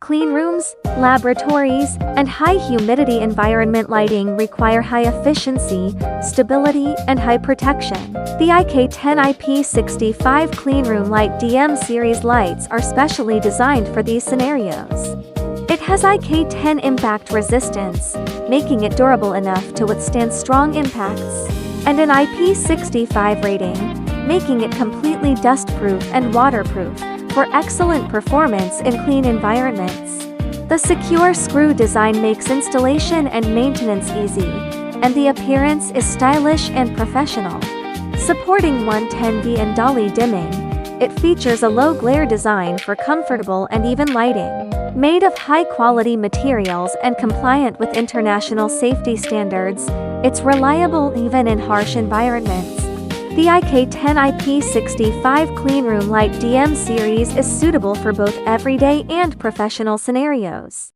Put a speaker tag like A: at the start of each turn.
A: Cleanrooms, laboratories, and high-humidity environment lighting require high efficiency, stability, and high protection. The IK10IP65 Cleanroom Light DM series lights are specially designed for these scenarios. It has IK10 impact resistance, making it durable enough to withstand strong impacts, and an IP65 rating, making it completely dust-proof and waterproof, for excellent performance in clean environments. The secure screw design makes installation and maintenance easy, and the appearance is stylish and professional. Supporting 110V and DALI dimming, it features a low glare design for comfortable and even lighting. Made of high-quality materials and compliant with international safety standards, it's reliable even in harsh environments. The IK10IP65 Cleanroom Light DM series is suitable for both everyday and professional scenarios.